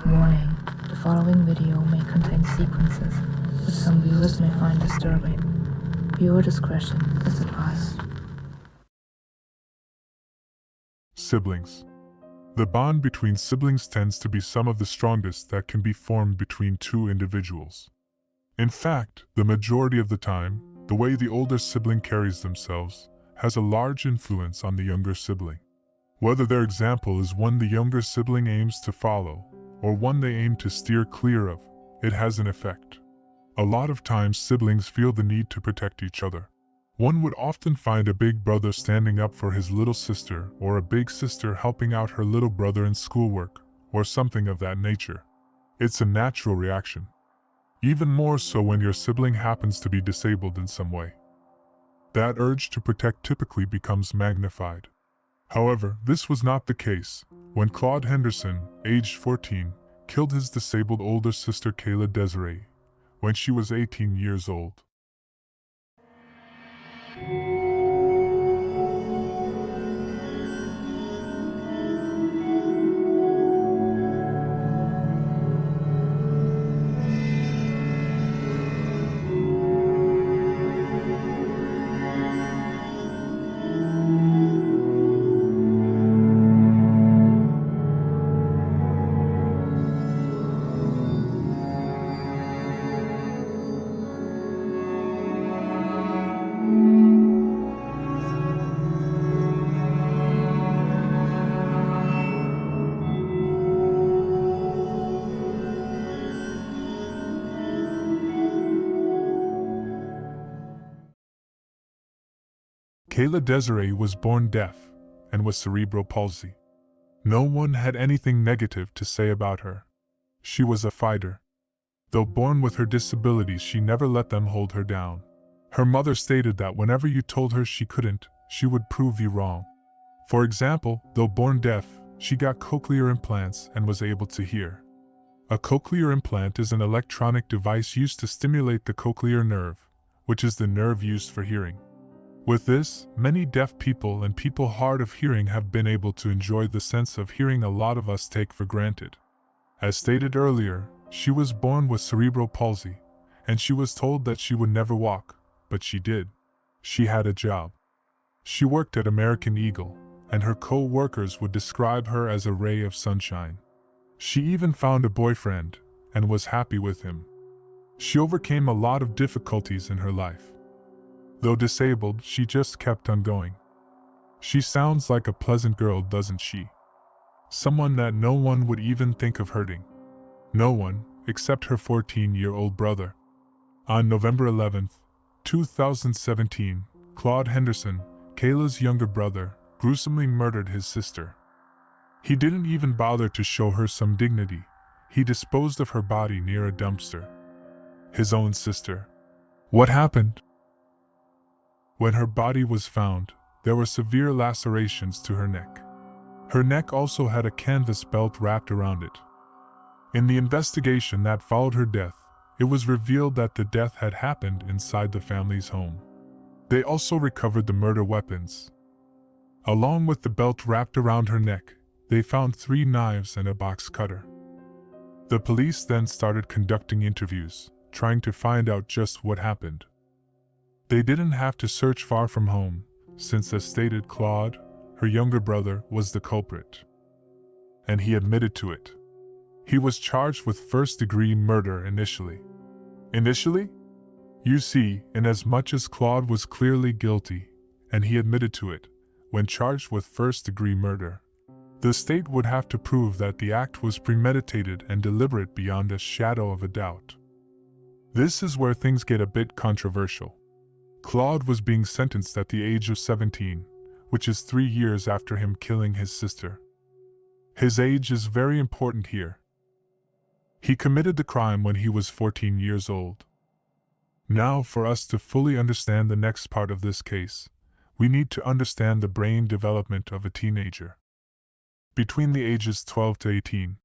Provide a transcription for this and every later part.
Warning, the following video may contain sequences which some viewers may find disturbing. Viewer discretion is advised. Siblings. The bond between siblings tends to be some of the strongest that can be formed between two individuals. In fact, the majority of the time, the way the older sibling carries themselves has a large influence on the younger sibling. Whether their example is one the younger sibling aims to follow, or one they aim to steer clear of, it has an effect. A lot of times siblings feel the need to protect each other. One would often find a big brother standing up for his little sister, or a big sister helping out her little brother in schoolwork, or something of that nature. It's a natural reaction. Even more so when your sibling happens to be disabled in some way. That urge to protect typically becomes magnified. However, this was not the case when Claude Henderson, aged 14, killed his disabled older sister Kayla Dezaray when she was 18 years old. Kayla Dezaray was born deaf and with cerebral palsy. No one had anything negative to say about her. She was a fighter. Though born with her disabilities, she never let them hold her down. Her mother stated that whenever you told her she couldn't, she would prove you wrong. For example, though born deaf, she got cochlear implants and was able to hear. A cochlear implant is an electronic device used to stimulate the cochlear nerve, which is the nerve used for hearing. With this, many deaf people and people hard of hearing have been able to enjoy the sense of hearing a lot of us take for granted. As stated earlier, she was born with cerebral palsy, and she was told that she would never walk, but she did. She had a job. She worked at American Eagle, and her co-workers would describe her as a ray of sunshine. She even found a boyfriend, and was happy with him. She overcame a lot of difficulties in her life. Though disabled, she just kept on going. She sounds like a pleasant girl, doesn't she? Someone that no one would even think of hurting. No one, except her 14-year-old brother. On November 11, 2017, Claude Henderson, Kayla's younger brother, gruesomely murdered his sister. He didn't even bother to show her some dignity. He disposed of her body near a dumpster. His own sister. What happened? When her body was found, there were severe lacerations to her neck. Her neck also had a canvas belt wrapped around it. In the investigation that followed her death, it was revealed that the death had happened inside the family's home. They also recovered the murder weapons. Along with the belt wrapped around her neck, they found 3 knives and a box cutter. The police then started conducting interviews, trying to find out just what happened. They didn't have to search far from home, since as stated, Claude, her younger brother, was the culprit. And he admitted to it. He was charged with first-degree murder initially. Initially? You see, inasmuch as Claude was clearly guilty, and he admitted to it, when charged with first-degree murder, the state would have to prove that the act was premeditated and deliberate beyond a shadow of a doubt. This is where things get a bit controversial. Claude was being sentenced at the age of 17, which is 3 years after him killing his sister. His age is very important here. He committed the crime when he was 14 years old. Now, for us to fully understand the next part of this case, we need to understand the brain development of a teenager. Between the ages 12 to 18,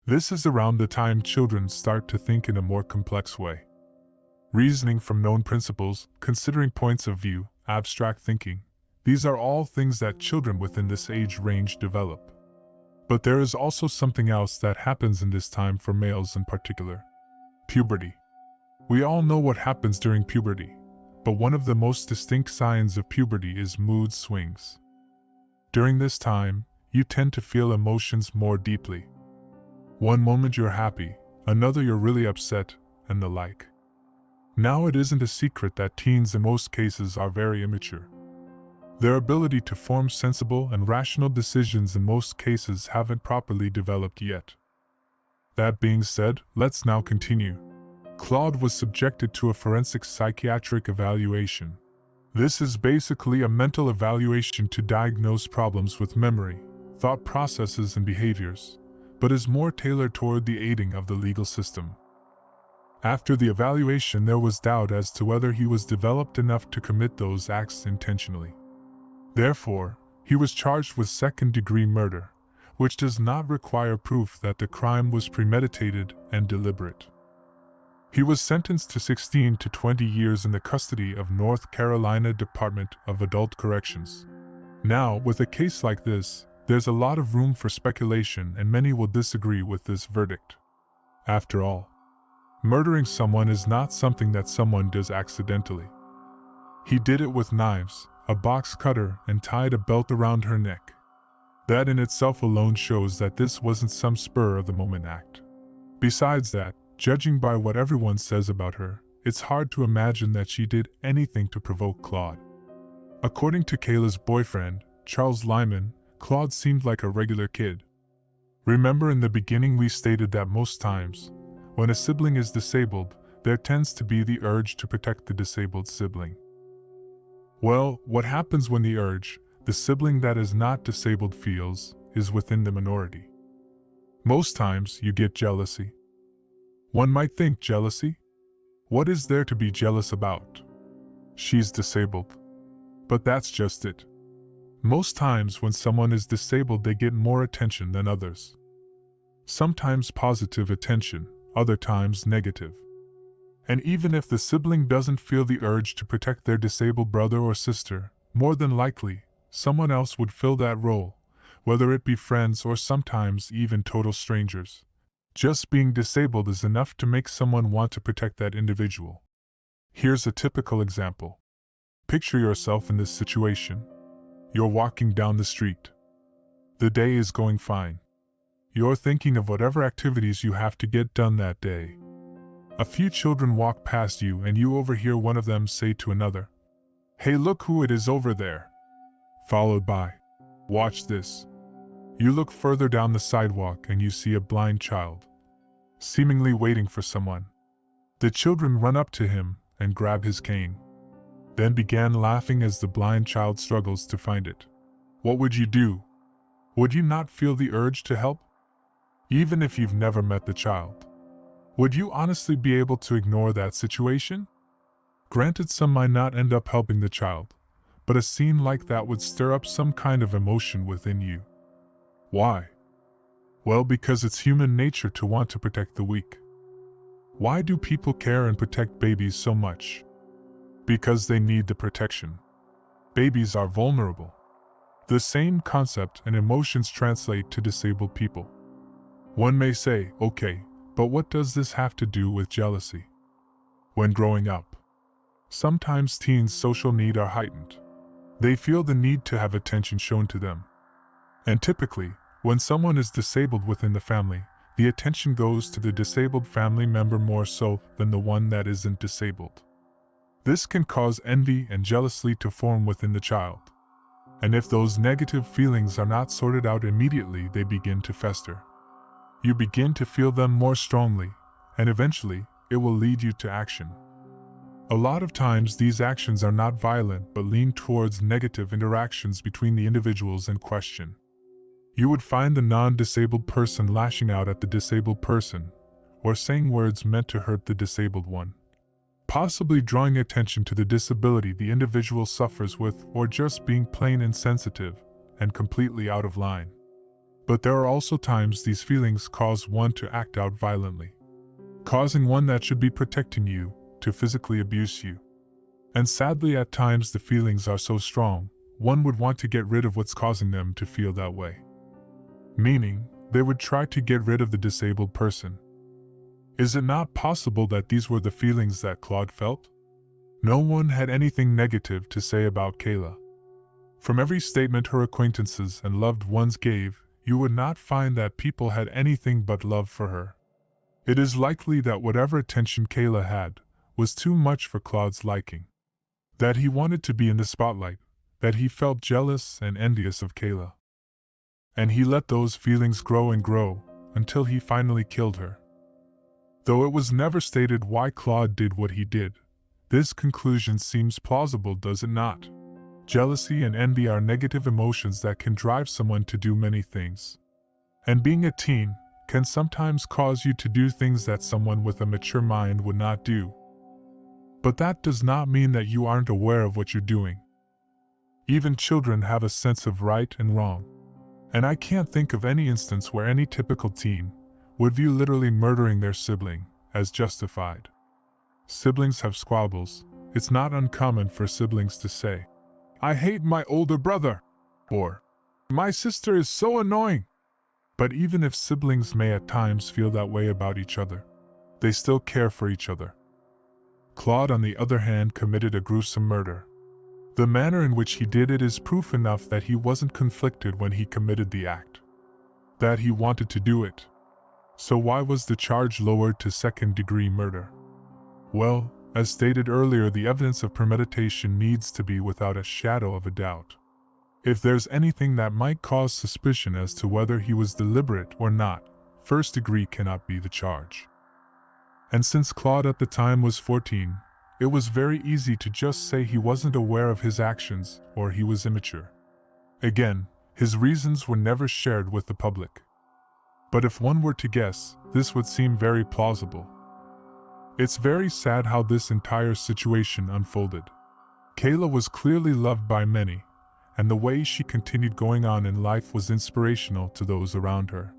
this is around the time children start to think in a more complex way. Reasoning from known principles, considering points of view, abstract thinking, these are all things that children within this age range develop. But there is also something else that happens in this time for males in particular. Puberty. We all know what happens during puberty, but one of the most distinct signs of puberty is mood swings. During this time, you tend to feel emotions more deeply. One moment you're happy, another you're really upset, and the like. Now it isn't a secret that teens in most cases are very immature. Their ability to form sensible and rational decisions in most cases haven't properly developed yet. That being said, let's now continue. Claude was subjected to a forensic psychiatric evaluation. This is basically a mental evaluation to diagnose problems with memory, thought processes, and behaviors, but is more tailored toward the aiding of the legal system. After the evaluation, there was doubt as to whether he was developed enough to commit those acts intentionally. Therefore, he was charged with second-degree murder, which does not require proof that the crime was premeditated and deliberate. He was sentenced to 16 to 20 years in the custody of North Carolina Department of Adult Corrections. Now, with a case like this, there's a lot of room for speculation, and many will disagree with this verdict. After all, murdering someone is not something that someone does accidentally. He did it with knives, a box cutter, and tied a belt around her neck. That in itself alone shows that this wasn't some spur-of-the-moment act. Besides that, judging by what everyone says about her, it's hard to imagine that she did anything to provoke Claude. According to Kayla's boyfriend, Charles Lyman, Claude seemed like a regular kid. Remember, in the beginning we stated that most times, when a sibling is disabled, there tends to be the urge to protect the disabled sibling. Well, what happens when the urge, the sibling that is not disabled feels, is within the minority? Most times you get jealousy. One might think, jealousy? What is there to be jealous about? She's disabled. But that's just it. Most times when someone is disabled, they get more attention than others. Sometimes positive attention, other times negative. And even if the sibling doesn't feel the urge to protect their disabled brother or sister, more than likely, someone else would fill that role, whether it be friends or sometimes even total strangers. Just being disabled is enough to make someone want to protect that individual. Here's a typical example. Picture yourself in this situation. You're walking down the street. The day is going fine. You're thinking of whatever activities you have to get done that day. A few children walk past you and you overhear one of them say to another, "Hey, look who it is over there." Followed by, "Watch this." You look further down the sidewalk and you see a blind child, seemingly waiting for someone. The children run up to him and grab his cane, then began laughing as the blind child struggles to find it. What would you do? Would you not feel the urge to help? Even if you've never met the child, would you honestly be able to ignore that situation? Granted, some might not end up helping the child, but a scene like that would stir up some kind of emotion within you. Why? Well, because it's human nature to want to protect the weak. Why do people care and protect babies so much? Because they need the protection. Babies are vulnerable. The same concept and emotions translate to disabled people. One may say, okay, but what does this have to do with jealousy? When growing up, sometimes teens' social needs are heightened. They feel the need to have attention shown to them. And typically, when someone is disabled within the family, the attention goes to the disabled family member more so than the one that isn't disabled. This can cause envy and jealousy to form within the child. And if those negative feelings are not sorted out immediately, they begin to fester. You begin to feel them more strongly, and eventually, it will lead you to action. A lot of times these actions are not violent but lean towards negative interactions between the individuals in question. You would find the non-disabled person lashing out at the disabled person, or saying words meant to hurt the disabled one, possibly drawing attention to the disability the individual suffers with, or just being plain insensitive and completely out of line. But there are also times these feelings cause one to act out violently, causing one that should be protecting you to physically abuse you. And sadly, at times the feelings are so strong, one would want to get rid of what's causing them to feel that way. meaning they would try to get rid of the disabled person. Is it not possible that these were the feelings that Claude felt? No one had anything negative to say about Kayla. From every statement her acquaintances and loved ones gave, you would not find that people had anything but love for her. It is likely that whatever attention Kayla had was too much for Claude's liking. That he wanted to be in the spotlight, that he felt jealous and envious of Kayla. And he let those feelings grow and grow until he finally killed her. Though it was never stated why Claude did what he did, this conclusion seems plausible, does it not? Jealousy and envy are negative emotions that can drive someone to do many things. And being a teen can sometimes cause you to do things that someone with a mature mind would not do. But that does not mean that you aren't aware of what you're doing. Even children have a sense of right and wrong. And I can't think of any instance where any typical teen would view literally murdering their sibling as justified. Siblings have squabbles. It's not uncommon for siblings to say, "I hate my older brother," or "My sister is so annoying." But even if siblings may at times feel that way about each other, they still care for each other. Claude, on the other hand, committed a gruesome murder. The manner in which he did it is proof enough that he wasn't conflicted when he committed the act. That he wanted to do it. So why was the charge lowered to second-degree murder? Well, as stated earlier, the evidence of premeditation needs to be without a shadow of a doubt. If there's anything that might cause suspicion as to whether he was deliberate or not, first degree cannot be the charge. And since Claude at the time was 14, it was very easy to just say he wasn't aware of his actions or he was immature. Again, his reasons were never shared with the public. But if one were to guess, this would seem very plausible. It's very sad how this entire situation unfolded. Kayla was clearly loved by many, and the way she continued going on in life was inspirational to those around her.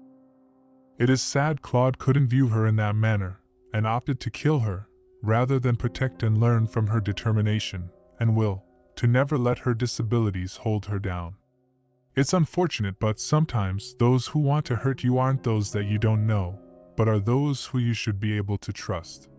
It is sad Claude couldn't view her in that manner, and opted to kill her, rather than protect and learn from her determination and will to never let her disabilities hold her down. It's unfortunate, but sometimes those who want to hurt you aren't those that you don't know, but are those who you should be able to trust.